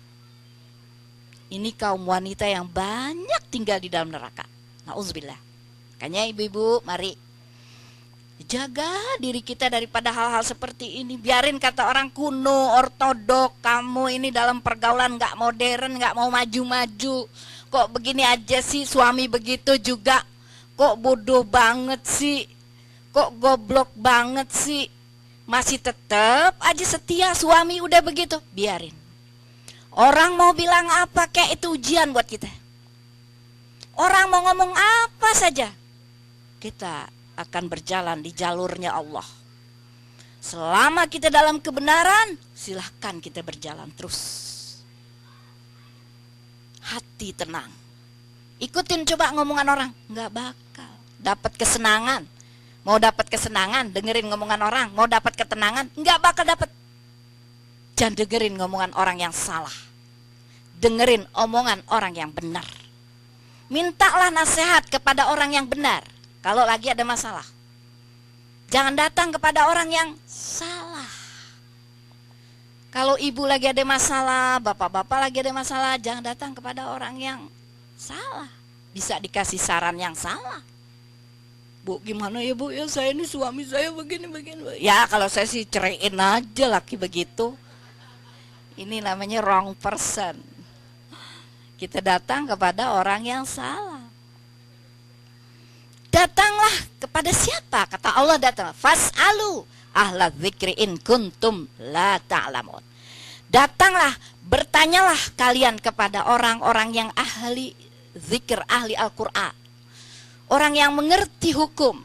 Ini kaum wanita yang banyak tinggal di dalam neraka. Nauzubillah. Makanya ibu-ibu, mari jaga diri kita daripada hal-hal seperti ini. Biarin kata orang kuno, ortodok, kamu ini dalam pergaulan gak modern, gak mau maju-maju. Kok begini aja sih, suami begitu juga. Kok bodoh banget sih, kok goblok banget sih. Masih tetap aja setia, suami udah begitu. Biarin. Orang mau bilang apa kayak itu ujian buat kita. Orang mau ngomong apa saja, kita akan berjalan di jalurnya Allah. Selama kita dalam kebenaran, silahkan kita berjalan terus. Hati tenang. Ikutin coba ngomongan orang, nggak bakal dapat kesenangan. Mau dapat kesenangan, dengerin ngomongan orang. Mau dapat ketenangan, nggak bakal dapat. Jangan dengerin ngomongan orang yang salah. Dengerin omongan orang yang benar. Mintalah nasihat kepada orang yang benar kalau lagi ada masalah. Jangan datang kepada orang yang salah. Kalau ibu lagi ada masalah, bapak-bapak lagi ada masalah, jangan datang kepada orang yang salah. Bisa dikasih saran yang salah. Bu, gimana ya bu, ya saya ini suami saya begini-begini. Ya kalau saya sih ceraiin aja laki begitu. Ini namanya wrong person. Kita datang kepada orang yang salah. Datanglah kepada siapa? Kata Allah datang. Fas'alu ahla dzikri in kuntum la ta'lamun. Datanglah, bertanyalah kalian kepada orang-orang yang ahli zikir, ahli Al-Qur'an. Orang yang mengerti hukum.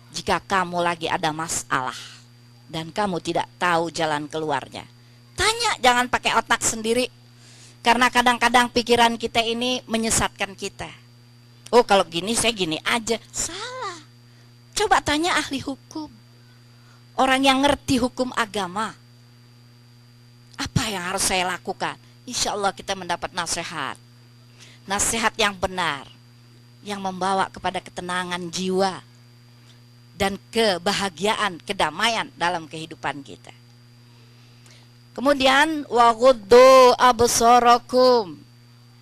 Jika kamu lagi ada masalah dan kamu tidak tahu jalan keluarnya, tanya, jangan pakai otak sendiri. Karena kadang-kadang pikiran kita ini menyesatkan kita. Oh kalau gini saya gini aja. Salah. Coba tanya ahli hukum. Orang yang ngerti hukum agama. Apa yang harus saya lakukan? Insya Allah kita mendapat nasihat. Nasihat yang benar. Yang membawa kepada ketenangan jiwa. Dan kebahagiaan, kedamaian dalam kehidupan kita. Kemudian waghuddu absarakum.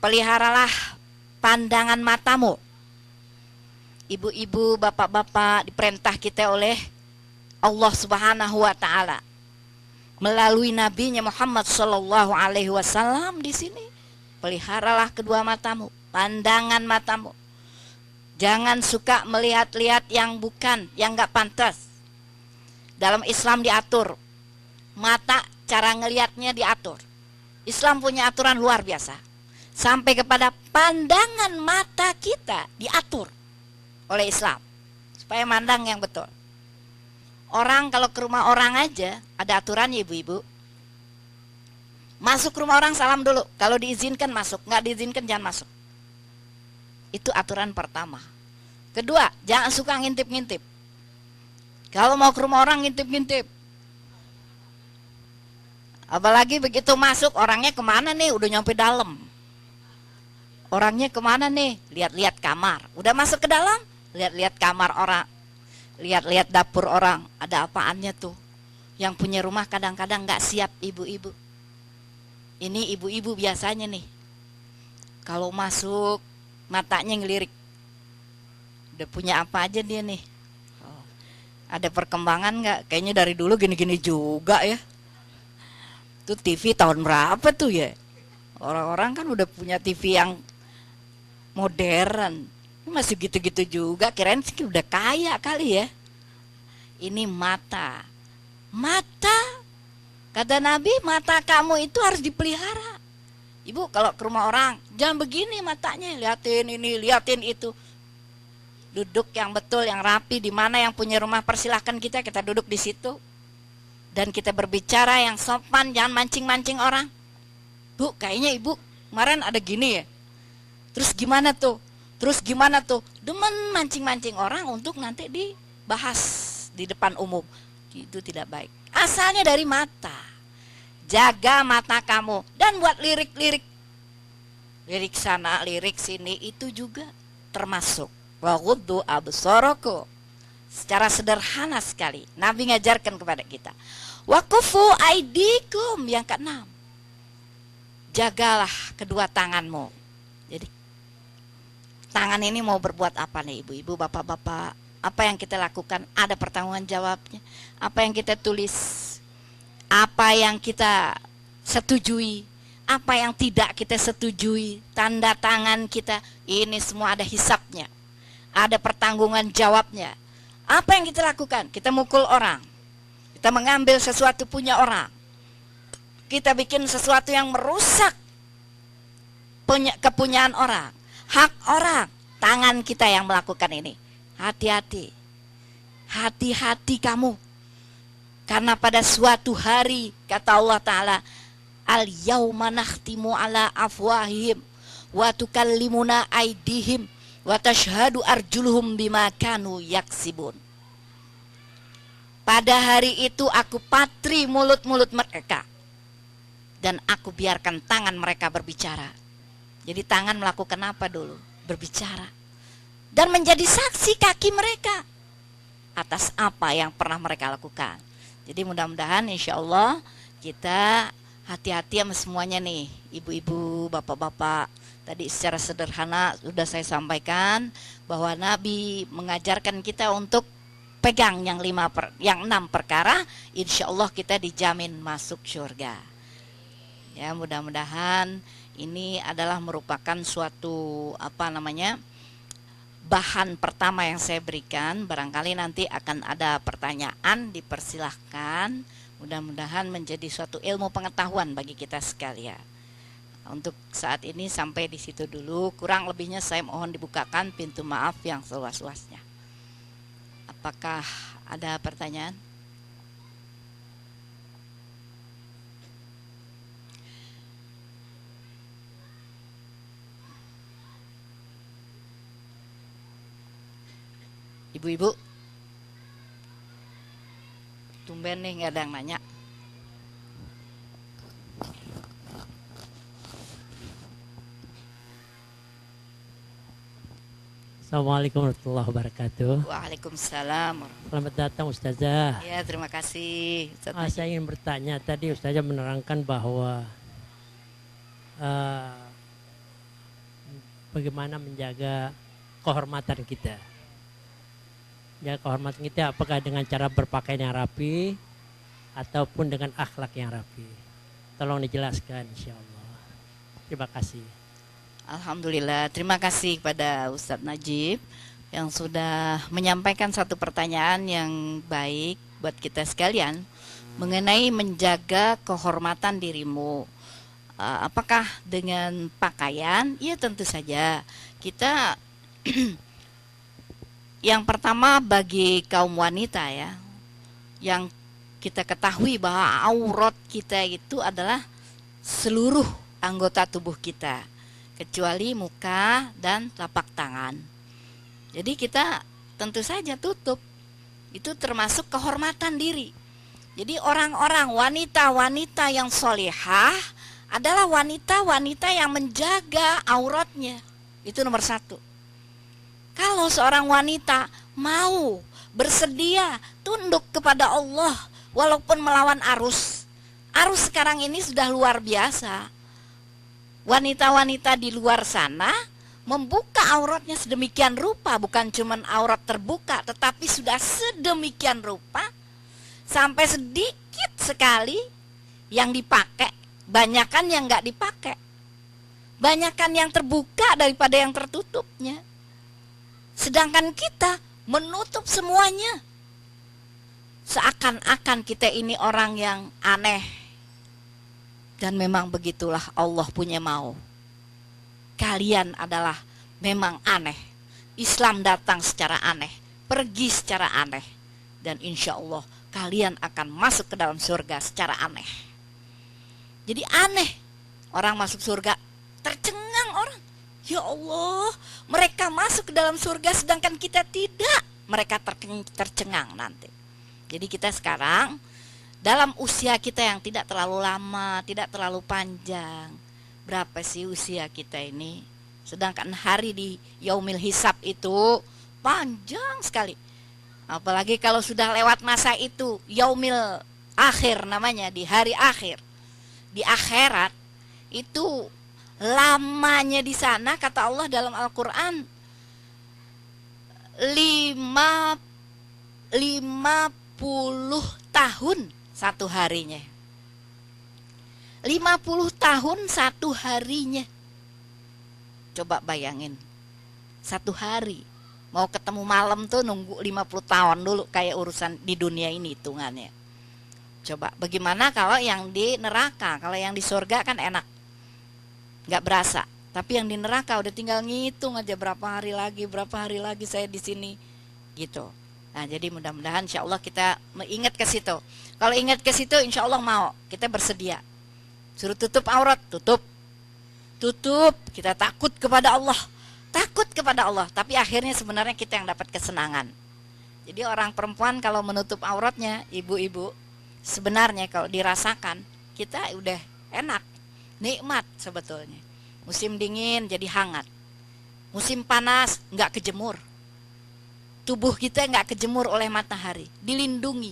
Peliharalah pandangan matamu. Ibu-ibu, bapak-bapak diperintah kita oleh Allah Subhanahu wa taala melalui nabinya Muhammad sallallahu alaihi wasallam di sini. Peliharalah kedua matamu, pandangan matamu. Jangan suka melihat-lihat yang bukan, yang enggak pantas. Dalam Islam diatur. Mata, cara ngelihatnya diatur. Islam punya aturan luar biasa. Sampai kepada pandangan mata kita diatur oleh Islam. Supaya mandang yang betul. Orang kalau ke rumah orang aja ada aturannya ibu-ibu. Masuk rumah orang salam dulu. Kalau diizinkan masuk, nggak diizinkan jangan masuk. Itu aturan pertama. Kedua, jangan suka ngintip-ngintip. Kalau mau ke rumah orang ngintip-ngintip. Apalagi begitu masuk orangnya kemana nih? Udah nyampe dalam. Orangnya kemana nih? Lihat-lihat kamar. Udah masuk ke dalam? Lihat-lihat kamar orang. Lihat-lihat dapur orang. Ada apaannya tuh? Yang punya rumah kadang-kadang gak siap ibu-ibu. Ini ibu-ibu biasanya nih. Kalau masuk matanya ngelirik. Udah punya apa aja dia nih? Oh, ada perkembangan gak? Kayaknya dari dulu gini-gini juga ya. Itu TV tahun berapa tuh ya? Orang-orang kan udah punya TV yang modern. Ini masih gitu-gitu juga. Kirain sih udah kaya kali ya. Ini mata. Mata. Kata Nabi, mata kamu itu harus dipelihara. Ibu kalau ke rumah orang, jangan begini matanya. Liatin ini, liatin itu. Duduk yang betul, yang rapi. Di mana yang punya rumah persilahkan kita duduk di situ. Dan kita berbicara yang sopan, jangan mancing-mancing orang. Bu, kayaknya ibu kemarin ada gini ya. Terus gimana tuh? Terus gimana tuh? Demen mancing-mancing orang untuk nanti dibahas di depan umum. Itu tidak baik. Asalnya dari mata. Jaga mata kamu. Dan buat lirik-lirik. Lirik sana, lirik sini itu juga termasuk. Waghuddu absarakum. Secara sederhana sekali. Nabi ngajarkan kepada kita. Wakufu aidikum. Yang keenam. Jagalah kedua tanganmu. Jadi tangan ini mau berbuat apa nih ibu-ibu, bapak-bapak? Apa yang kita lakukan? Ada pertanggungan jawabnya. Apa yang kita tulis? Apa yang kita setujui? Apa yang tidak kita setujui? Tanda tangan kita. Ini semua ada hisapnya. Ada pertanggungan jawabnya. Apa yang kita lakukan? Kita mukul orang. Kita mengambil sesuatu punya orang. Kita bikin sesuatu yang merusak kepunyaan orang. Hak orang. Tangan kita yang melakukan ini. Hati-hati. Hati-hati kamu. Karena pada suatu hari, kata Allah Ta'ala, Al-yawma nakhtimu ala afwahim wa tukallimuna aydihim wa tashhadu arjuluhum bima kanu yaksibun. Pada hari itu aku patri mulut-mulut mereka dan aku biarkan tangan mereka berbicara. Jadi tangan melakukan apa dulu? Berbicara. Dan menjadi saksi kaki mereka atas apa yang pernah mereka lakukan. Jadi mudah-mudahan insya Allah kita hati-hati sama semuanya nih, ibu-ibu, bapak-bapak. Tadi secara sederhana sudah saya sampaikan bahwa Nabi mengajarkan kita untuk pegang yang 6 perkara, insya Allah kita dijamin masuk surga. Ya, mudah-mudahan ini adalah merupakan suatu bahan pertama yang saya berikan. Barangkali nanti akan ada pertanyaan, dipersilahkan. Mudah-mudahan menjadi suatu ilmu pengetahuan bagi kita sekalian. Untuk saat ini sampai di situ dulu. Kurang lebihnya saya mohon dibukakan pintu maaf yang seluas-luasnya. Apakah ada pertanyaan? Ibu-ibu, tumben nih nggak ada yang nanya. Assalamualaikum warahmatullahi wabarakatuh. Waalaikumsalam. Selamat datang Ustazah. Ya, terima kasih. Saya ingin bertanya, tadi Ustazah menerangkan bahwa bagaimana menjaga kehormatan kita. Ya, kehormatan kita apakah dengan cara berpakaian yang rapi ataupun dengan akhlak yang rapi. Tolong dijelaskan insya Allah. Terima kasih. Alhamdulillah, terima kasih kepada Ustadz Najib yang sudah menyampaikan satu pertanyaan yang baik buat kita sekalian mengenai menjaga kehormatan dirimu. Apakah dengan pakaian? Ya tentu saja. Kita yang pertama bagi kaum wanita ya, yang kita ketahui bahwa aurat kita itu adalah seluruh anggota tubuh kita, kecuali muka dan telapak tangan. Jadi kita tentu saja tutup. Itu termasuk kehormatan diri. Jadi orang-orang wanita-wanita yang solehah adalah wanita-wanita yang menjaga auratnya. Itu nomor 1. Kalau seorang wanita mau bersedia tunduk kepada Allah walaupun melawan arus. Arus sekarang ini sudah luar biasa. Wanita-wanita di luar sana membuka auratnya sedemikian rupa, bukan cuma aurat terbuka, tetapi sudah sedemikian rupa sampai sedikit sekali yang dipakai, banyakan yang nggak dipakai, banyakan yang terbuka daripada yang tertutupnya. Sedangkan kita menutup semuanya, seakan-akan kita ini orang yang aneh. Dan memang begitulah Allah punya mau. Kalian adalah memang aneh. Islam datang secara aneh, pergi secara aneh. Dan insya Allah kalian akan masuk ke dalam surga secara aneh. Jadi aneh. Orang masuk surga, tercengang orang. Ya Allah, mereka masuk ke dalam surga sedangkan kita tidak. Mereka tercengang nanti. Jadi kita sekarang dalam usia kita yang tidak terlalu lama, tidak terlalu panjang. Berapa sih usia kita ini? Sedangkan hari di Yaumil Hisab itu panjang sekali. Apalagi kalau sudah lewat masa itu, Yaumil Akhir namanya, di hari akhir. Di akhirat itu lamanya di sana kata Allah dalam Al-Qur'an 50 tahun satu harinya. 50 tahun satu harinya. Coba bayangin. Satu hari. Mau ketemu malam tuh nunggu 50 tahun dulu, kayak urusan di dunia ini hitungannya. Coba bagaimana kalau yang di neraka? Kalau yang di surga kan enak, nggak berasa. Tapi yang di neraka udah tinggal ngitung aja berapa hari lagi saya di sini gitu. Nah, jadi mudah-mudahan insya Allah kita ingat ke situ. Kalau ingat ke situ insya Allah mau, kita bersedia. Suruh tutup aurat, tutup. tutup, kita takut kepada Allah. Takut kepada Allah, tapi akhirnya sebenarnya kita yang dapat kesenangan. Jadi orang perempuan kalau menutup auratnya, ibu-ibu, sebenarnya kalau dirasakan, kita udah enak, nikmat sebetulnya. Musim dingin jadi hangat, musim panas nggak kejemur. Tubuh kita nggak kejemur oleh matahari, dilindungi.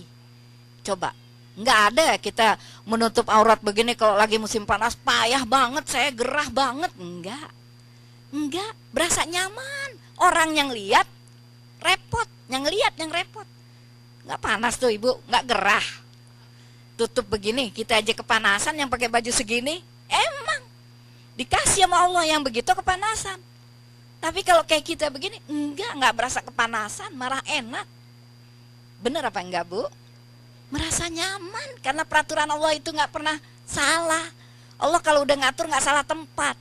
Coba, nggak ada kita menutup aurat begini kalau lagi musim panas, payah banget, saya gerah banget. Enggak, berasa nyaman. Orang yang lihat repot, yang lihat yang repot. Nggak panas tuh ibu, nggak gerah. Tutup begini, kita aja kepanasan yang pakai baju segini. Emang dikasih sama Allah yang begitu kepanasan. Tapi kalau kayak kita begini, nggak berasa kepanasan, malah enak. Bener apa enggak bu? Merasa nyaman, karena peraturan Allah itu nggak pernah salah. Allah kalau udah ngatur nggak salah tempat.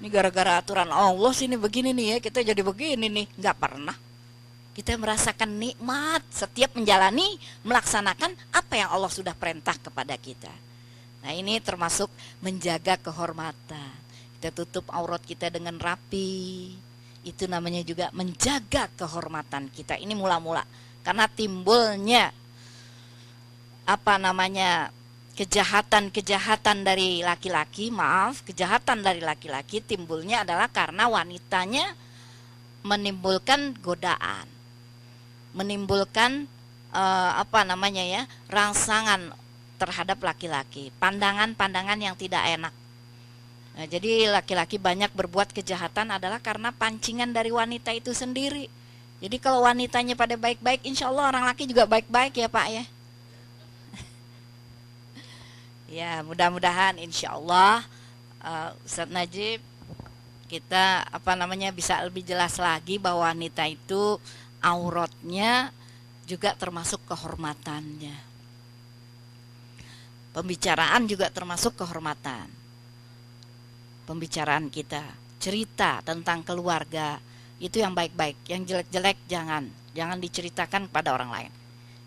Ini gara-gara aturan Allah sini begini nih ya, kita jadi begini nih. Nggak pernah. Kita merasakan nikmat setiap menjalani, melaksanakan apa yang Allah sudah perintah kepada kita. Nah ini termasuk menjaga kehormatan. Kita tutup aurat kita dengan rapi. Itu namanya juga menjaga kehormatan kita. Ini mula-mula. Karena timbulnya kejahatan dari laki-laki, kejahatan dari laki-laki timbulnya adalah karena wanitanya menimbulkan godaan, menimbulkan rangsangan terhadap laki-laki, pandangan-pandangan yang tidak enak. Nah, jadi laki-laki banyak berbuat kejahatan adalah karena pancingan dari wanita itu sendiri. Jadi kalau wanitanya pada baik-baik, insya Allah orang laki juga baik-baik ya Pak ya. Ya mudah-mudahan insya Allah Ustadz Najib kita bisa lebih jelas lagi bahwa wanita itu auratnya juga termasuk kehormatannya. Pembicaraan juga termasuk kehormatan. Pembicaraan kita, cerita tentang keluarga itu yang baik-baik, yang jelek-jelek jangan diceritakan kepada orang lain.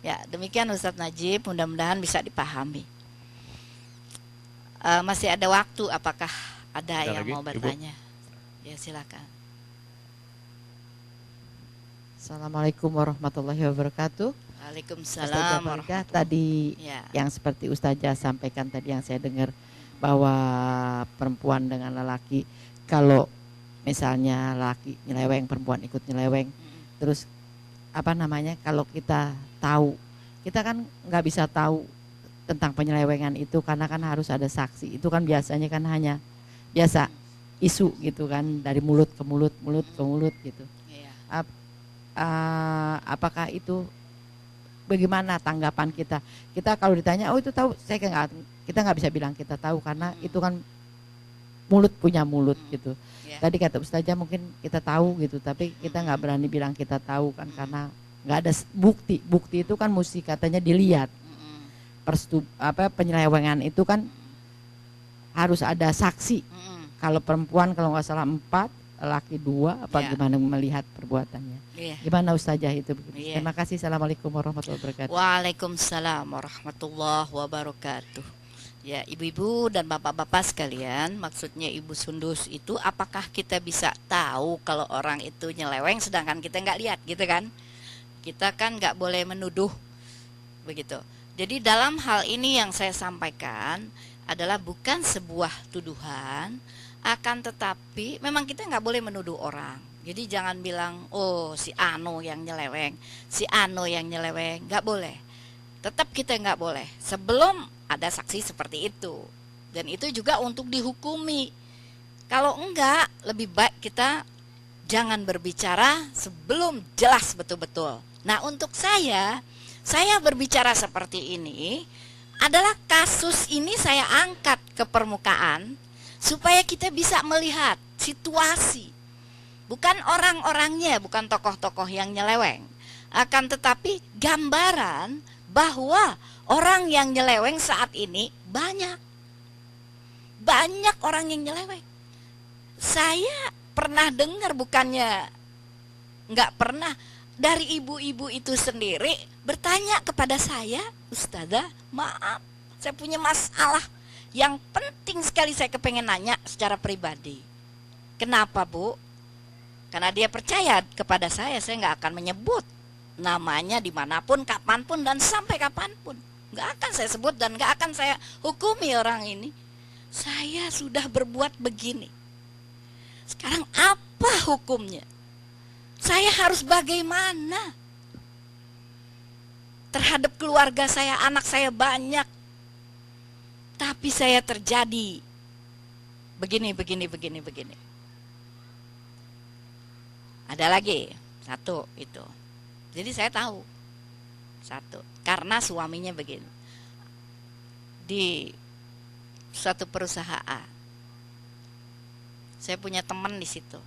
Ya demikian Ustadz Najib, mudah-mudahan bisa dipahami. Masih ada waktu, apakah ada yang mau bertanya? Ibu? Ya silakan. Assalamualaikum warahmatullahi wabarakatuh. Waalaikumsalam warahmatullahi. Tadi yang seperti Ustazah sampaikan tadi yang saya dengar bahwa perempuan dengan lelaki, kalau misalnya laki nyeleweng, perempuan ikut nyeleweng, terus kalau kita tahu, kita kan nggak bisa tahu tentang penyelewengan itu karena kan harus ada saksi. Itu kan biasanya kan hanya biasa isu gitu kan, dari mulut ke mulut gitu. Apakah itu bagaimana tanggapan kita? Kita kalau ditanya, oh itu tahu, kita nggak bisa bilang kita tahu karena itu kan mulut punya mulut gitu. Tadi kata Ustazah mungkin kita tahu gitu, tapi kita nggak berani bilang kita tahu kan karena nggak ada bukti. Bukti itu kan mesti katanya dilihat. Penyelewengan itu kan harus ada saksi. Kalau perempuan kalau nggak salah 4, laki 2, gimana melihat perbuatannya? Gimana Ustazah itu? Terima kasih. Assalamualaikum warahmatullahi wabarakatuh. Waalaikumsalam warahmatullahi wabarakatuh. Ya ibu-ibu dan bapak-bapak sekalian, maksudnya Ibu Sundus itu apakah kita bisa tahu kalau orang itu nyeleweng sedangkan kita nggak lihat gitu kan? Kita kan nggak boleh menuduh begitu. Jadi dalam hal ini yang saya sampaikan adalah bukan sebuah tuduhan, akan tetapi memang kita nggak boleh menuduh orang. Jadi jangan bilang, oh si Ano yang nyeleweng, si Ano yang nyeleweng, nggak boleh. Tetap kita nggak boleh sebelum ada saksi seperti itu. Dan itu juga untuk dihukumi. Kalau enggak, lebih baik kita jangan berbicara sebelum jelas betul-betul. Nah untuk saya berbicara seperti ini adalah kasus ini saya angkat ke permukaan supaya kita bisa melihat situasi. Bukan orang-orangnya, bukan tokoh-tokoh yang nyeleweng. Akan tetapi gambaran bahwa orang yang nyeleweng saat ini banyak. Banyak orang yang nyeleweng. Saya pernah dengar, bukannya nggak pernah, dari ibu-ibu itu sendiri bertanya kepada saya, Ustazah, maaf, saya punya masalah Yang penting sekali saya kepengen nanya secara pribadi. Kenapa, Bu? Karena dia percaya kepada saya nggak akan menyebut namanya dimanapun, kapanpun, dan sampai kapanpun. Nggak akan saya sebut dan nggak akan saya hukumi orang ini. Saya sudah berbuat begini. Sekarang apa hukumnya? Saya harus bagaimana? Terhadap keluarga saya, anak saya banyak. Tapi saya terjadi begini. Ada lagi satu itu. Jadi saya tahu satu, karena suaminya begini. Di suatu perusahaan, saya punya teman di situ.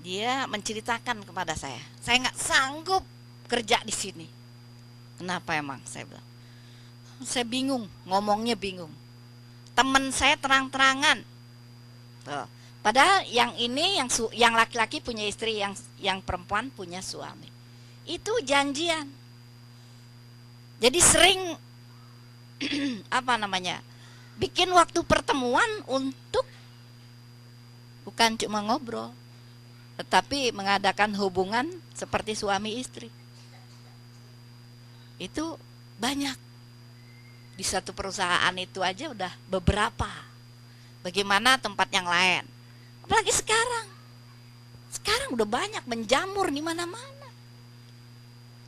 Dia menceritakan kepada saya nggak sanggup kerja di sini. Kenapa emang? Saya bilang, saya bingung, ngomongnya bingung. Teman saya terang-terangan. Tuh. Padahal yang ini yang laki-laki punya istri, yang perempuan punya suami. Itu janjian. Jadi sering bikin waktu pertemuan untuk bukan cuma ngobrol, tetapi mengadakan hubungan seperti suami istri. Itu banyak. Di satu perusahaan itu aja udah beberapa. Bagaimana tempat yang lain? Apalagi sekarang. Sekarang udah banyak menjamur di mana-mana.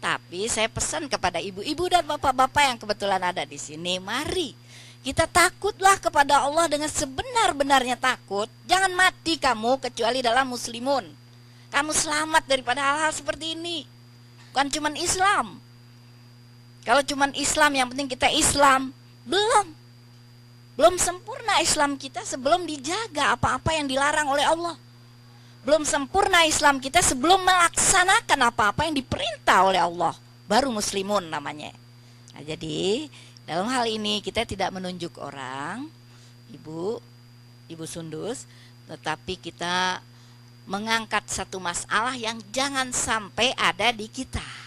Tapi saya pesan kepada ibu-ibu dan bapak-bapak yang kebetulan ada di sini, mari kita takutlah kepada Allah dengan sebenar-benarnya takut. Jangan mati kamu kecuali dalam muslimun. Kamu selamat daripada hal-hal seperti ini. Bukan cuma Islam. Kalau cuma Islam, yang penting kita Islam, belum sempurna Islam kita sebelum dijaga apa-apa yang dilarang oleh Allah. Belum sempurna Islam kita sebelum melaksanakan apa-apa yang diperintah oleh Allah. Baru muslimun namanya. Nah, jadi dalam hal ini kita tidak menunjuk orang, Ibu Sundus, tetapi kita mengangkat satu masalah yang jangan sampai ada di kita.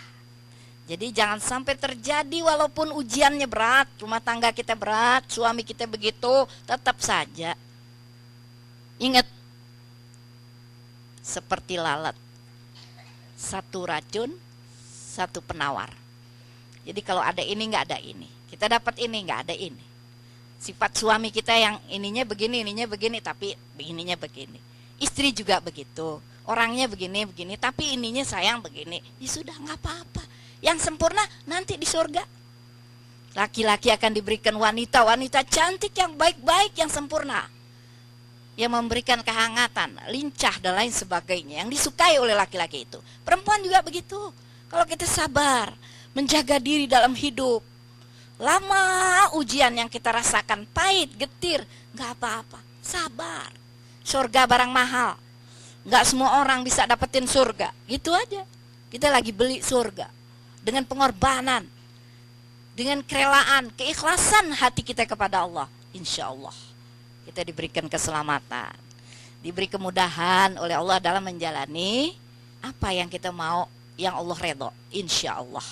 Jadi jangan sampai terjadi walaupun ujiannya berat, rumah tangga kita berat, suami kita begitu, tetap saja ingat, seperti lalat, satu racun, satu penawar. Jadi kalau ada ini nggak ada ini, kita dapat ini nggak ada ini. Sifat suami kita yang ininya begini, tapi ininya begini. Istri juga begitu, orangnya begini, tapi ininya sayang begini. Ya sudah, nggak apa-apa. Yang sempurna nanti di surga. Laki-laki akan diberikan wanita cantik yang baik-baik, yang sempurna, yang memberikan kehangatan, lincah dan lain sebagainya, yang disukai oleh laki-laki itu. Perempuan juga begitu. Kalau kita sabar, menjaga diri dalam hidup, lama ujian yang kita rasakan, pahit, getir, gak apa-apa, sabar. Surga barang mahal, gak semua orang bisa dapetin surga, gitu aja. Kita lagi beli surga dengan pengorbanan, dengan kerelaan, keikhlasan hati kita kepada Allah. Insya Allah kita diberikan keselamatan, diberi kemudahan oleh Allah dalam menjalani apa yang kita mau, yang Allah redho, insya Allah.